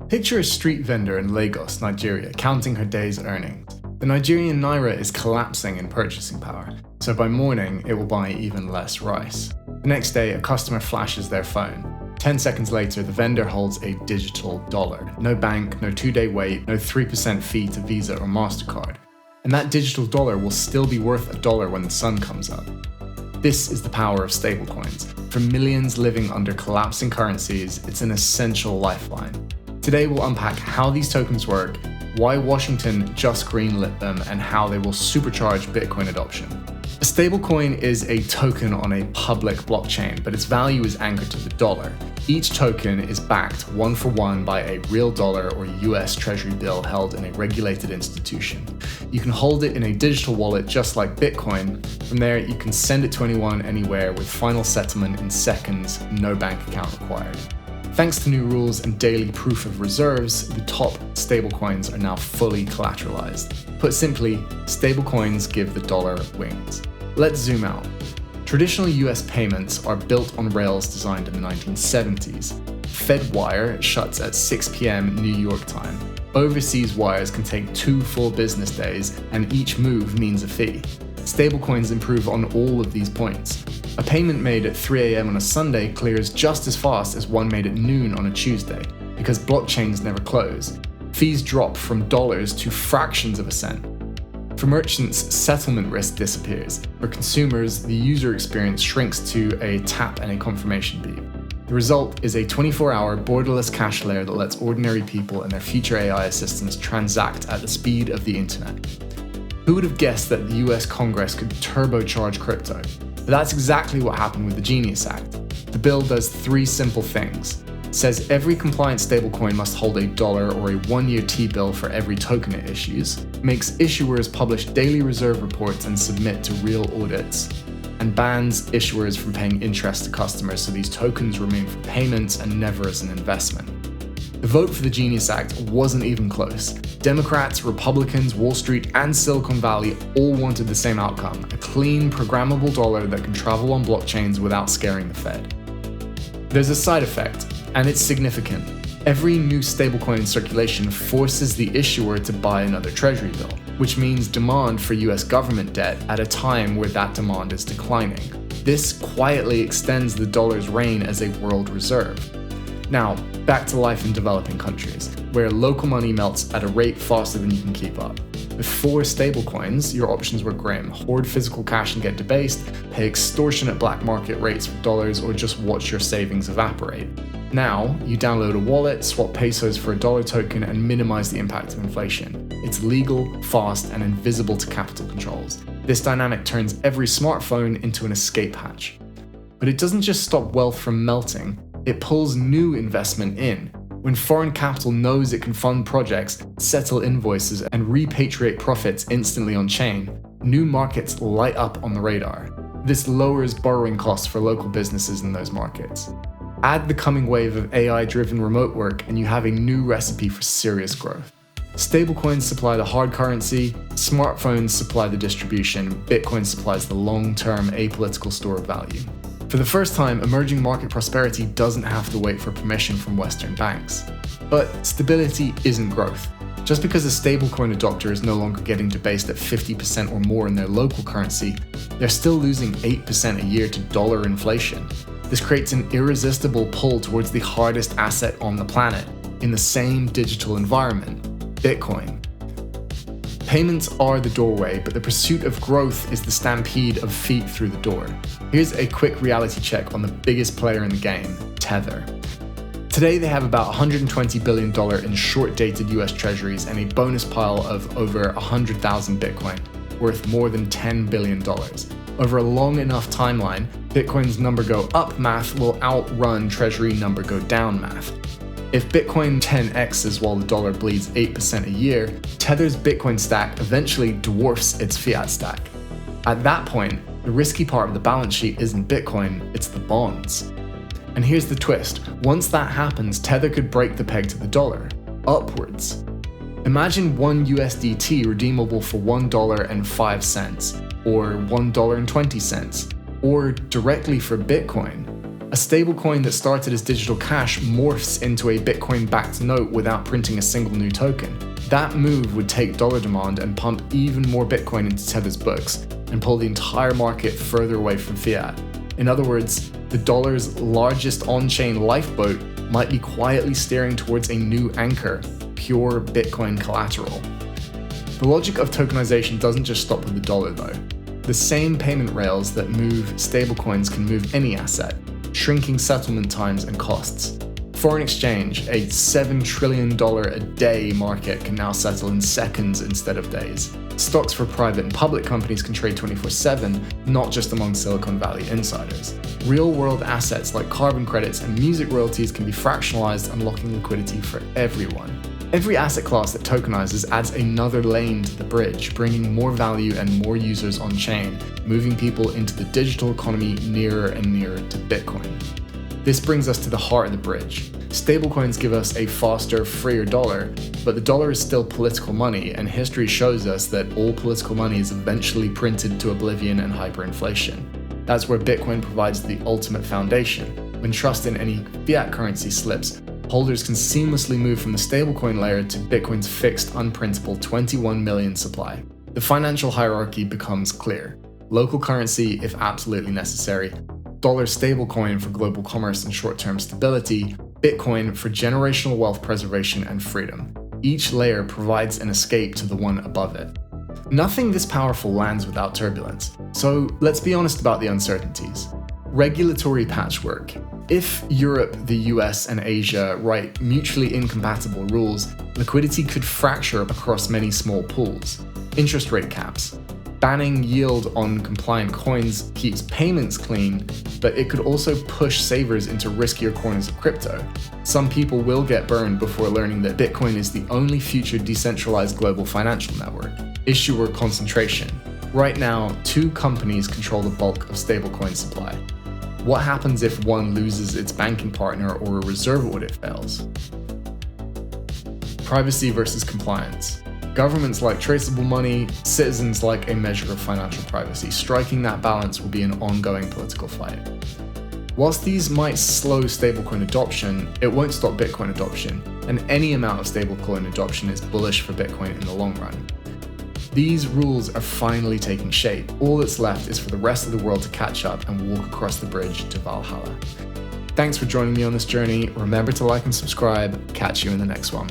Picture a street vendor in Lagos, Nigeria, counting her day's earnings. The Nigerian naira is collapsing in purchasing power, so by morning it will buy even less rice. The next day, a customer flashes their phone. 10 seconds later, the vendor holds a digital dollar. No bank, no 2-day wait, no 3% fee to Visa or MasterCard. And that digital dollar will still be worth $1 when the sun comes up. This is the power of stablecoins. For millions living under collapsing currencies, it's an essential lifeline. Today we'll unpack how these tokens work, why Washington just greenlit them, and how they will supercharge Bitcoin adoption. A stablecoin is a token on a public blockchain, but its value is anchored to the dollar. Each token is backed 1-for-1 by a real dollar or US Treasury bill held in a regulated institution. You can hold it in a digital wallet just like Bitcoin. From there, you can send it to anyone, anywhere, with final settlement in seconds, no bank account required. Thanks to new rules and daily proof of reserves, the top stablecoins are now fully collateralized. Put simply, stablecoins give the dollar wings. Let's zoom out. Traditional US payments are built on rails designed in the 1970s. FedWire shuts at 6 p.m. New York time. Overseas wires can take 2 full business days, and each move means a fee. Stablecoins improve on all of these points. A payment made at 3 a.m. on a Sunday clears just as fast as one made at noon on a Tuesday, because blockchains never close. Fees drop from dollars to fractions of a cent. For merchants, settlement risk disappears. For consumers, the user experience shrinks to a tap and a confirmation beep. The result is a 24-hour borderless cash layer that lets ordinary people and their future AI assistants transact at the speed of the internet. Who would have guessed that the US Congress could turbocharge crypto? But that's exactly what happened with the Genius Act. The bill does 3 simple things. It says every compliant stablecoin must hold $1 or a 1-year T-bill for every token it issues, makes issuers publish daily reserve reports and submit to real audits, and bans issuers from paying interest to customers so these tokens remain for payments and never as an investment. The vote for the Genius Act wasn't even close. Democrats, Republicans, Wall Street, and Silicon Valley all wanted the same outcome: a clean, programmable dollar that can travel on blockchains without scaring the Fed. There's a side effect, and it's significant. Every new stablecoin in circulation forces the issuer to buy another treasury bill, which means demand for US government debt at a time where that demand is declining. This quietly extends the dollar's reign as a world reserve. Now, back to life in developing countries, where local money melts at a rate faster than you can keep up. Before stablecoins, your options were grim: hoard physical cash and get debased, pay extortionate black market rates for dollars, or just watch your savings evaporate. Now, you download a wallet, swap pesos for a dollar token, and minimize the impact of inflation. It's legal, fast, and invisible to capital controls. This dynamic turns every smartphone into an escape hatch. But it doesn't just stop wealth from melting. It pulls new investment in. When foreign capital knows it can fund projects, settle invoices, and repatriate profits instantly on chain, new markets light up on the radar. This lowers borrowing costs for local businesses in those markets. Add the coming wave of AI-driven remote work, and you have a new recipe for serious growth. Stablecoins supply the hard currency, smartphones supply the distribution, Bitcoin supplies the long-term apolitical store of value. For the first time, emerging market prosperity doesn't have to wait for permission from Western banks. But stability isn't growth. Just because a stablecoin adopter is no longer getting debased at 50% or more in their local currency, they're still losing 8% a year to dollar inflation. This creates an irresistible pull towards the hardest asset on the planet, in the same digital environment: Bitcoin. Payments are the doorway, but the pursuit of growth is the stampede of feet through the door. Here's a quick reality check on the biggest player in the game, Tether. Today they have about $120 billion in short-dated US treasuries and a bonus pile of over 100,000 Bitcoin, worth more than $10 billion. Over a long enough timeline, Bitcoin's number go up math will outrun treasury number go down math. If Bitcoin 10x's while the dollar bleeds 8% a year, Tether's Bitcoin stack eventually dwarfs its fiat stack. At that point, the risky part of the balance sheet isn't Bitcoin, it's the bonds. And here's the twist: once that happens, Tether could break the peg to the dollar, upwards. Imagine one USDT redeemable for $1.05, or $1.20, or directly for Bitcoin. A stablecoin that started as digital cash morphs into a Bitcoin-backed note without printing a single new token. That move would take dollar demand and pump even more Bitcoin into Tether's books and pull the entire market further away from fiat. In other words, the dollar's largest on-chain lifeboat might be quietly steering towards a new anchor, pure Bitcoin collateral. The logic of tokenization doesn't just stop with the dollar though. The same payment rails that move stablecoins can move any asset, shrinking settlement times and costs. Foreign exchange, a $7 trillion a day market, can now settle in seconds instead of days. Stocks for private and public companies can trade 24/7, not just among Silicon Valley insiders. Real-world assets like carbon credits and music royalties can be fractionalized, unlocking liquidity for everyone. Every asset class that tokenizes adds another lane to the bridge, bringing more value and more users on-chain, moving people into the digital economy nearer and nearer to Bitcoin. This brings us to the heart of the bridge. Stablecoins give us a faster, freer dollar, but the dollar is still political money, and history shows us that all political money is eventually printed to oblivion and hyperinflation. That's where Bitcoin provides the ultimate foundation. When trust in any fiat currency slips, holders can seamlessly move from the stablecoin layer to Bitcoin's fixed, unprintable 21 million supply. The financial hierarchy becomes clear. Local currency if absolutely necessary, dollar stablecoin for global commerce and short-term stability, Bitcoin for generational wealth preservation and freedom. Each layer provides an escape to the one above it. Nothing this powerful lands without turbulence, so let's be honest about the uncertainties. Regulatory patchwork. If Europe, the US, and Asia write mutually incompatible rules, liquidity could fracture across many small pools. Interest rate caps. Banning yield on compliant coins keeps payments clean, but it could also push savers into riskier corners of crypto. Some people will get burned before learning that Bitcoin is the only future decentralized global financial network. Issuer concentration. Right now, 2 companies control the bulk of stablecoin supply. What happens if one loses its banking partner or a reserve audit fails? Privacy versus compliance. Governments like traceable money, citizens like a measure of financial privacy. Striking that balance will be an ongoing political fight. Whilst these might slow stablecoin adoption, it won't stop Bitcoin adoption, and any amount of stablecoin adoption is bullish for Bitcoin in the long run. These rules are finally taking shape. All that's left is for the rest of the world to catch up and walk across the bridge to Valhalla. Thanks for joining me on this journey. Remember to like and subscribe. Catch you in the next one.